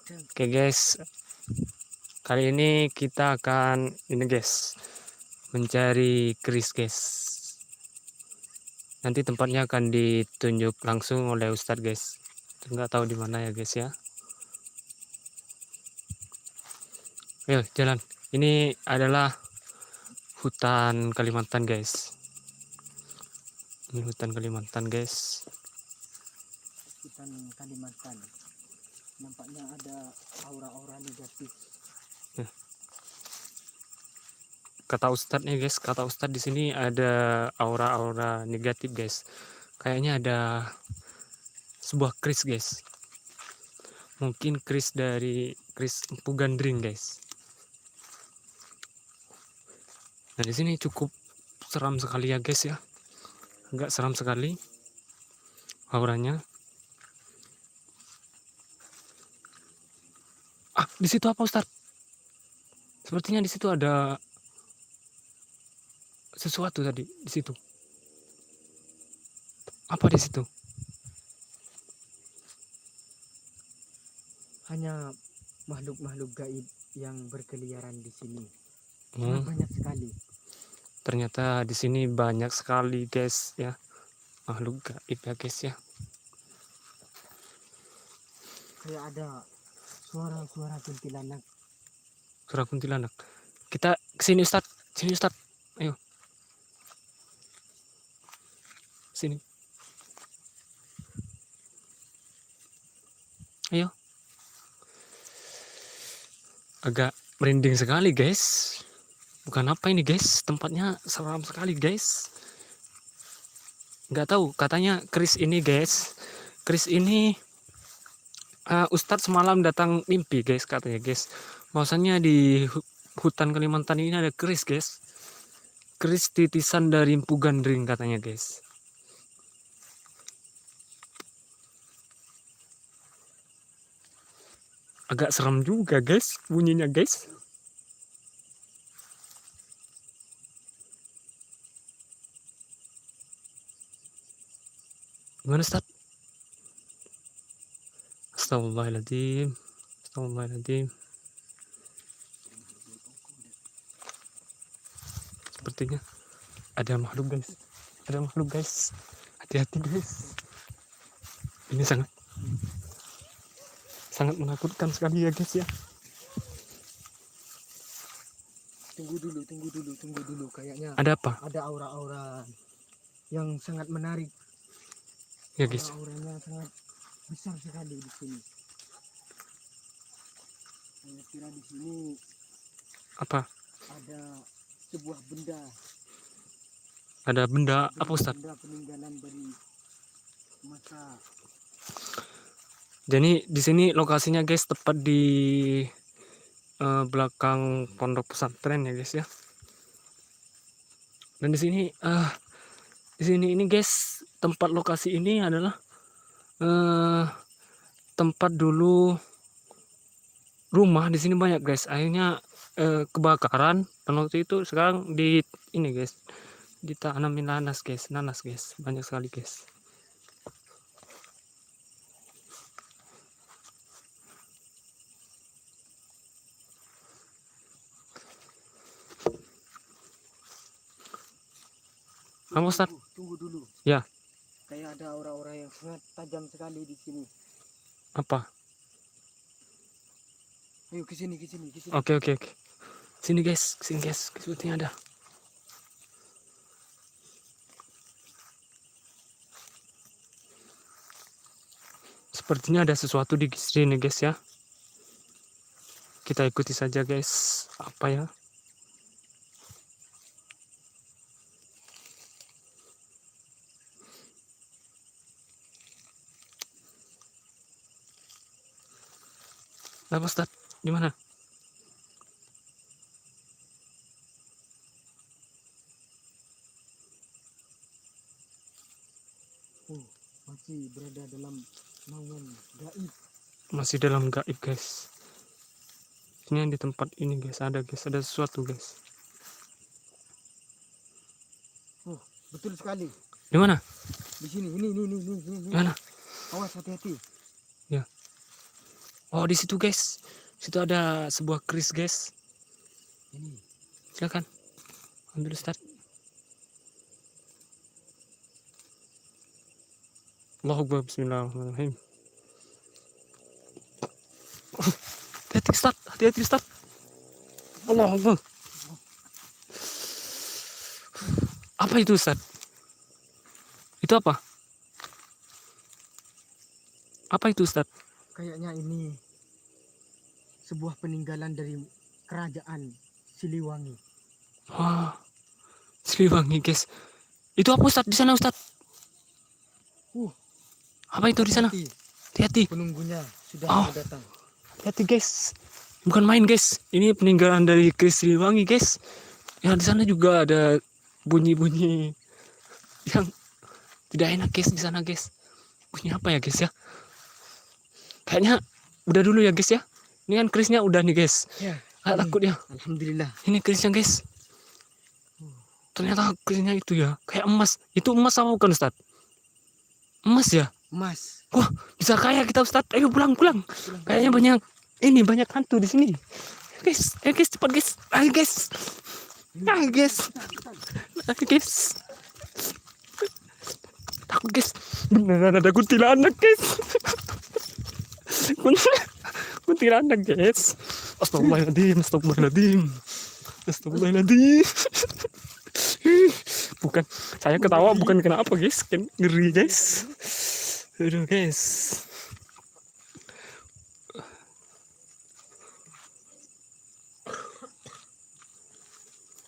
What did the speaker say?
Oke guys, kali ini kita akan mencari keris guys. Nanti tempatnya akan ditunjuk langsung oleh Ustadz guys. Nggak tahu di mana ya guys ya. Ayo jalan. Ini adalah hutan Kalimantan guys. Ini hutan Kalimantan guys. Hutan Kalimantan. Nampaknya ada aura-aura negatif. Kata Ustadznya guys, kata Ustadz di sini ada aura-aura negatif guys. Kayaknya ada sebuah keris guys. Mungkin keris dari keris Empu Gandring guys. Nah di sini cukup seram sekali ya guys ya. Agak seram sekali auranya. Di situ apa Ustadz? Sepertinya di situ ada sesuatu tadi di situ. Apa di situ? Hanya makhluk-makhluk gaib yang berkeliaran di sini. Hmm, Sangat banyak sekali. ternyata di sini banyak sekali guys ya makhluk gaib ya guys ya. Kayak ada suara-suara kuntilanak. Suara kuntilanak. Kita kesini Ustadz, sini Ustadz. Ayo. Sini. Ayo. Agak merinding sekali guys. Bukan apa ini guys, tempatnya seram sekali guys. Nggak tahu, katanya keris ini guys. Keris ini Ustadz semalam datang mimpi guys katanya guys. Bahwasannya di hutan Kalimantan ini ada keris guys. Keris titisan dari Empu Gandring katanya guys. Agak seram juga guys bunyinya guys. Gimana Ustadz? Astagfirullahaladzim. Astagfirullahaladzim. Sepertinya ada makhluk guys. Ada makhluk guys. Hati-hati guys. Ini sangat menakutkan sekali ya guys ya. Tunggu dulu. Kayaknya Ada apa? ada aura-aura yang sangat menarik. Ya guys. Aura-auranya sangat besar sekali di sini. Saya kira di sini Apa? ada sebuah benda. Ada benda apa Ustadz? Benda peninggalan dari masa. Jadi di sini lokasinya guys tepat di belakang pondok pesantren ya guys ya. Dan di sini ini guys tempat lokasi ini adalah tempat dulu rumah. Di sini banyak guys. Akhirnya kebakaran dan waktu itu sekarang di ini guys ditanamin nanas guys, banyak sekali guys. Kamu Ustadz? Tunggu dulu. Ya. Kayak ada aura-aura yang sangat tajam sekali di sini. Apa? Ayo ke sini. Oke. Sini guys. Sepertinya ada. Sepertinya ada sesuatu di sini guys ya. Kita ikuti saja guys. Apa ya? Apa Ustadz? Di mana? Masih berada dalam naungan gaib. Masih dalam gaib guys. Ini di tempat ini guys, ada sesuatu guys. Betul sekali. Di mana? Di sini, ini. Mana? Awas, hati-hati. Ya. Oh, di situ guys. Situ ada sebuah keris guys. Ini. Silakan. Ambil Ustaz. Allahu Akbar, bismillahirrahmanirrahim. Hati-hati Ustaz, hati-hati Ustaz. Allahu Akbar. Apa itu Ustaz? Itu apa? Apa itu Ustaz? Kayaknya ini sebuah peninggalan dari kerajaan Siliwangi. Wah, Siliwangi guys. Itu apa Ustaz di sana Ustaz? Apa itu di sana? Hati, Hati-hati. penunggunya sudah Oh. mau datang. Hati guys. Bukan main guys. Ini peninggalan dari keris Siliwangi guys. Ya di sana juga ada bunyi-bunyi yang tidak enak guys di sana guys. Bunyi apa ya guys ya? Kayaknya udah dulu ya guys ya. Ini kan kerisnya udah nih guys. Ya. Takut ya. Alhamdulillah. Ini kerisnya guys. Ternyata kerisnya itu ya. Kayak emas. Itu emas apa bukan Ustaz? Emas ya? Emas. Wah, bisa kaya kita Ustaz. Ayo pulang. Kayaknya banyak hantu di sini. Guys, ayo guys cepat guys. Ayo guys. Takut guys. Beneran ada kuntilanak guys. Kuntilanak guys. Astagfirullahaladzim. Bukan, saya ketawa bukan kenapa guys. Kan ngeri guys. Aduh guys.